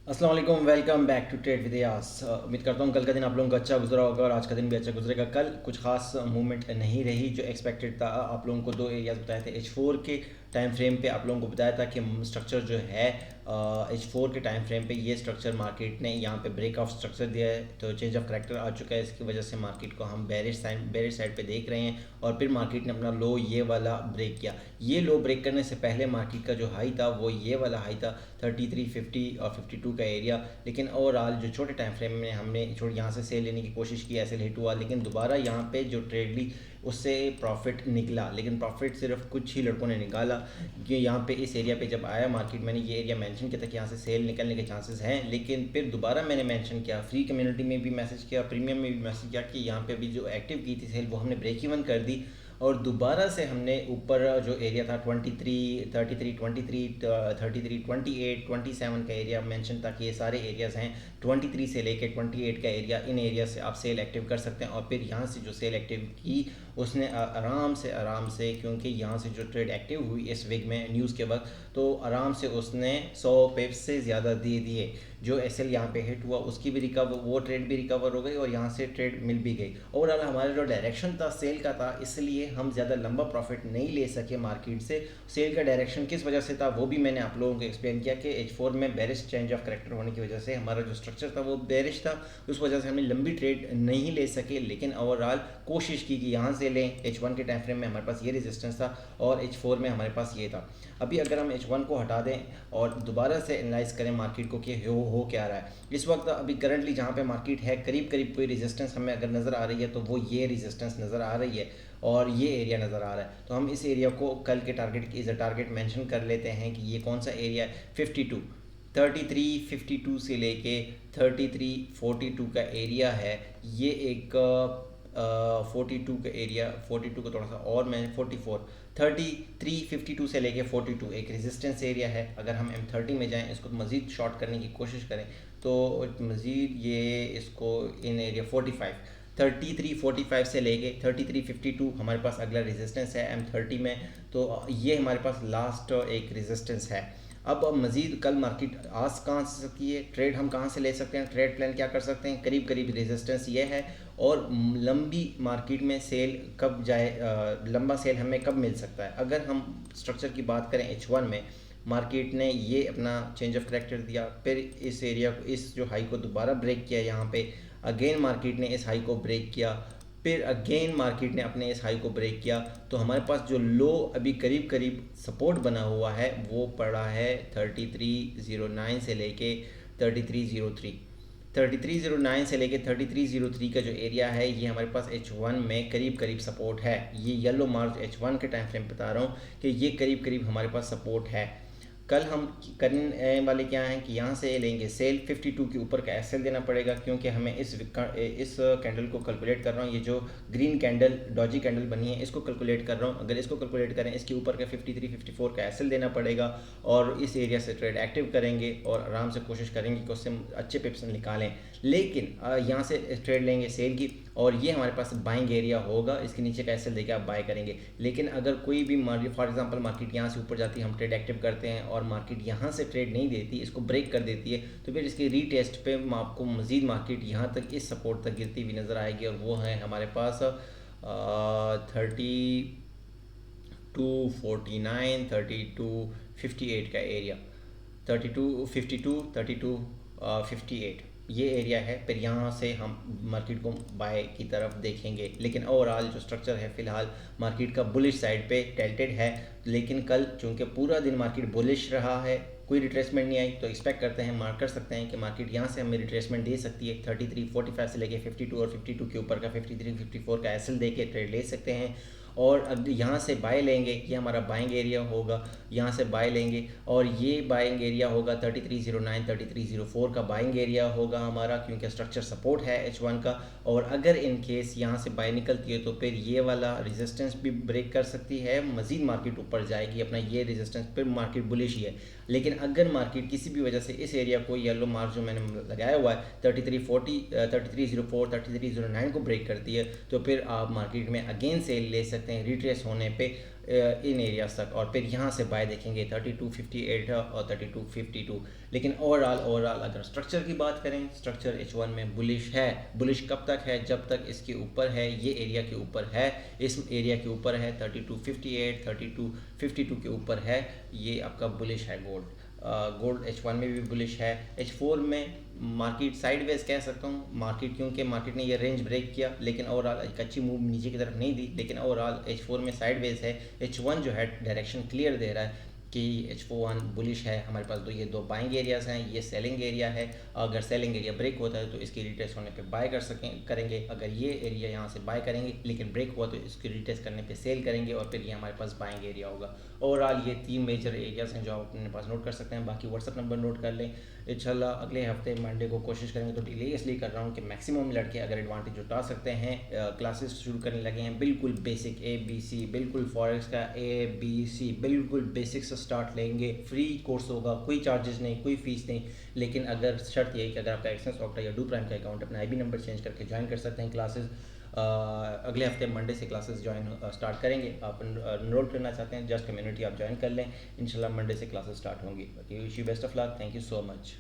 अस्सलाम वालेकुम, welcome back to trade with यास। उम्मीद करता हूँ कल का दिन आप लोगों का अच्छा गुजरा होगा और आज का दिन भी अच्छा गुजरेगा। कल कुछ खास मूवमेंट नहीं रही जो एक्सपेक्टेड था। आप लोगों को दो एरियाज बताए थे। H4 के टाइम फ्रेम पे आप लोगों को बताया था कि स्ट्रक्चर जो है H4 के टाइम फ्रेम पे ये स्ट्रक्चर मार्केट ने यहाँ पे ब्रेक ऑफ स्ट्रक्चर दिया है, तो चेंज ऑफ करेक्टर आ चुका है। इसकी वजह से मार्केट को हम बेरिश साइड पे देख रहे हैं और फिर मार्केट ने अपना लो ये वाला ब्रेक किया। ये लो ब्रेक करने से पहले मार्केट का जो हाई था वो ये वाला हाई था 3350 और 52 का एरिया। लेकिन ओवरऑल जो छोटे टाइम फ्रेम में हमने यहाँ से सेल लेने की कोशिश की, ऐसे हिट हुआ, लेकिन दोबारा यहाँ पे जो ट्रेड ली उससे प्रॉफिट निकला, लेकिन प्रॉफिट सिर्फ कुछ ही लड़कों ने निकाला। कि यहाँ पे इस एरिया पे जब आया मार्केट, मैंने ये एरिया मेंशन किया था कि यहाँ से सेल निकलने के चांसेस हैं, लेकिन फिर दोबारा मैंने मेंशन किया, फ्री कम्युनिटी में भी मैसेज किया, प्रीमियम में भी मैसेज किया कि यहाँ पे अभी जो एक्टिव की थी सेल वो हमने ब्रेक इवन कर दी और दोबारा से हमने ऊपर जो एरिया था 23, 33, 23, 33, 28, 27 का एरिया मेंशन था कि ये सारे एरियाज़ हैं। 23 से लेके 28 का एरिया, इन एरिया से आप सेल एक्टिव कर सकते हैं। और फिर यहाँ से जो सेल एक्टिव की उसने आराम से क्योंकि यहाँ से जो ट्रेड एक्टिव हुई इस वीक में न्यूज़ के वक्त, तो आराम से उसने 100 पिप्स से ज़्यादा दे दिए। जो एस एल यहाँ पे हिट हुआ उसकी भी वो ट्रेड भी रिकवर हो गई और यहाँ से ट्रेड मिल भी गई। ओवरऑल हमारा जो डायरेक्शन था सेल का था, इसलिए हम ज़्यादा लंबा प्रॉफिट नहीं ले सके मार्केट से। सेल का डायरेक्शन किस वजह से था वो भी मैंने आप लोगों को एक्सप्लेन किया कि H4 में बेरिश चेंज ऑफ करेक्टर होने की वजह से हमारा जो स्ट्रक्चर था वो बेरिश था, उस वजह से हमने लंबी ट्रेड नहीं ले सके। लेकिन ओवरऑल कोशिश की कि यहाँ से लें। H1 के टाइम फ्रेम में हमारे पास ये रेजिस्टेंस था और H4 में हमारे पास ये था। अभी अगर हम H1 को हटा दें और दोबारा से एनालाइज करें मार्केट को कि हो क्या रहा है इस वक्त, अभी करंटली जहाँ पे मार्केट है करीब करीब कोई रेजिस्टेंस हमें अगर नज़र आ रही है तो वो ये रेजिस्टेंस नज़र आ रही है और ये एरिया नज़र आ रहा है। तो हम इस एरिया को कल के टारगेट की टारगेट मेंशन कर लेते हैं कि ये कौन सा एरिया है। 3352 से लेके 3342 का एरिया है। ये एक 42 का एरिया, 42 को थोड़ा सा और मैं 3352 से लेके 42 एक रेजिस्टेंस एरिया है। अगर हम M30 में जाएं, इसको मज़ीद शॉर्ट करने की कोशिश करें तो मज़ीद ये इसको इन एरिया 3345 से लेके 3352 हमारे पास अगला रेजिस्टेंस है M30 में। तो ये हमारे पास लास्ट एक रेजिस्टेंस है। अब मज़ीद कल मार्केट आज कहाँ से सकती है, ट्रेड हम कहाँ से ले सकते हैं, ट्रेड प्लान क्या कर सकते हैं। करीब करीब रेजिस्टेंस ये है और लंबी मार्केट में सेल कब जाए, लंबा सेल हमें कब मिल सकता है। अगर हम स्ट्रक्चर की बात करें H1 में मार्केट ने ये अपना चेंज ऑफ करेक्टर दिया, फिर इस एरिया को, इस जो हाई को दोबारा ब्रेक किया, यहाँ पे अगेन मार्केट ने इस हाई को ब्रेक किया, फिर अगेन मार्केट ने अपने इस हाई को ब्रेक किया। तो हमारे पास जो लो अभी करीब करीब सपोर्ट बना हुआ है वो पड़ा है 3309 से लेके 3303। 3309 से लेके 3303 का जो एरिया है ये हमारे पास H1 में करीब करीब सपोर्ट है। ये येलो मार्क H1 के टाइम फ्रेम बता रहा हूँ कि ये करीब करीब हमारे पास सपोर्ट है। कल हम करने वाले क्या हैं कि यहाँ से लेंगे सेल 52 के ऊपर का एसएल देना पड़ेगा, क्योंकि हमें इस कैंडल को कैलकुलेट कर रहा हूँ। ये जो ग्रीन कैंडल डॉजी कैंडल बनी है इसको कैलकुलेट कर रहा हूँ। अगर इसको कैलकुलेट करें इसके ऊपर का 53 54 का एसएल देना पड़ेगा और इस एरिया से ट्रेड एक्टिव करेंगे और आराम से कोशिश करेंगे कि उससे अच्छे पिप्स निकालें। लेकिन यहाँ से ट्रेड लेंगे सेल की और ये हमारे पास बाइंग एरिया होगा, इसके नीचे का एसएल देके आप बाय करेंगे। लेकिन अगर कोई भी फॉर एग्जांपल मार्केट यहाँ से ऊपर जाती है, हम ट्रेड एक्टिव करते हैं और मार्केट यहाँ से ट्रेड नहीं देती, इसको ब्रेक कर देती है, तो फिर इसके रीटेस्ट पे आपको मज़ीद मार्केट यहाँ तक इस सपोर्ट तक गिरती हुई नज़र आएगी और वो है हमारे पास 3249 3258 का एरिया। 3252 3258 ये एरिया है। फिर यहाँ से हम मार्केट को बाय की तरफ देखेंगे। लेकिन ओवरऑल जो स्ट्रक्चर है फ़िलहाल मार्केट का बुलिश साइड पे टेल्टेड है। लेकिन कल चूँकि पूरा दिन मार्केट बुलिश रहा है, कोई रिट्रेसमेंट नहीं आई, तो एक्सपेक्ट करते हैं, मार्क कर सकते हैं कि मार्केट यहाँ से हमें रिट्रेसमेंट दे सकती है। 3345 से लेके 52 और 52 के ऊपर का 53 54 का एसएल दे के ट्रेड ले सकते हैं। और अब यहाँ से बाय लेंगे, ये हमारा बाइंग एरिया होगा, यहाँ से बाय लेंगे और ये बाइंग एरिया होगा 3309 3304 का बाइंग एरिया होगा हमारा, क्योंकि स्ट्रक्चर सपोर्ट है H1 का। और अगर इन केस यहाँ से बाय निकलती है तो फिर ये वाला रेजिस्टेंस भी ब्रेक कर सकती है, मज़ीद मार्केट ऊपर जाएगी, अपना ये रेजिस्टेंस, फिर मार्केट बुलिश ही है। लेकिन अगर मार्केट किसी भी वजह से इस एरिया को, येलो मार्क जो मैंने लगाया हुआ है 3340 3304 3309 को ब्रेक करती है, तो फिर आप मार्केट में अगेन सेल ले सकते सकते हैं रिट्रेस होने पे इन एरियाज तक, और फिर यहाँ से बाय देखेंगे 3258 और 3252। लेकिन ओवरऑल अगर स्ट्रक्चर की बात करें, स्ट्रक्चर H1 में बुलिश है। बुलिश कब तक है? जब तक इसके ऊपर है, ये एरिया के ऊपर है, इस एरिया के ऊपर है, 3258 3252 के ऊपर है, ये आपका बुलिश है गोल्ड। गोल्ड H1 में भी बुलिश है। H4 में मार्केट साइडवेज कह सकता हूँ मार्केट, क्योंकि मार्केट ने ये रेंज ब्रेक किया लेकिन ओवरऑल एक अच्छी मूव नीचे की तरफ नहीं दी, लेकिन ओवरऑल H4 में साइडवेज है। H1 जो है डायरेक्शन क्लियर दे रहा है कि H1 बुलिश है। हमारे पास ये दो बाइंग एरियाज हैं, ये सेलिंग एरिया है। अगर सेलिंग एरिया ब्रेक होता है तो इसकी रिटेस्ट होने पे बाय करेंगे। अगर ये एरिया यहाँ से बाय करेंगे लेकिन ब्रेक हुआ तो इसकी रिटेस्ट करने पे सेल करेंगे, और फिर ये हमारे पास बाइंग एरिया होगा। ओवरऑल ये 3 मेजर एरियाज हैं जो आप अपने पास नोट कर सकते हैं। बाकी व्हाट्सअप नंबर नोट कर लें। इंशाल्लाह अगले हफ्ते मंडे को कोशिश करेंगे, तो डिले इसलिए कर रहा हूँ कि मैक्सिमम लड़के अगर एडवांटेज उठा सकते हैं, क्लासेस शुरू करने लगे हैं बिल्कुल बेसिक ABC, बिल्कुल फॉरेक्स का ABC बिल्कुल बेसिक से स्टार्ट लेंगे। फ्री कोर्स होगा, कोई चार्जेस नहीं, कोई फीस नहीं। लेकिन अगर शर्त यह है कि अगर आपका एक्सेस ऑक्टा या डू प्राइम का अकाउंट अपना IB नंबर चेंज करके ज्वाइन कर सकते हैं क्लासेस। अगले हफ्ते मंडे से क्लासेस स्टार्ट करेंगे। आप एनरोल करना चाहते हैं, जस्ट कम्युनिटी आप ज्वाइन कर लें, इंशाल्लाह मंडे से क्लासेस स्टार्ट होंगी। Wish you best of luck, thank you so much.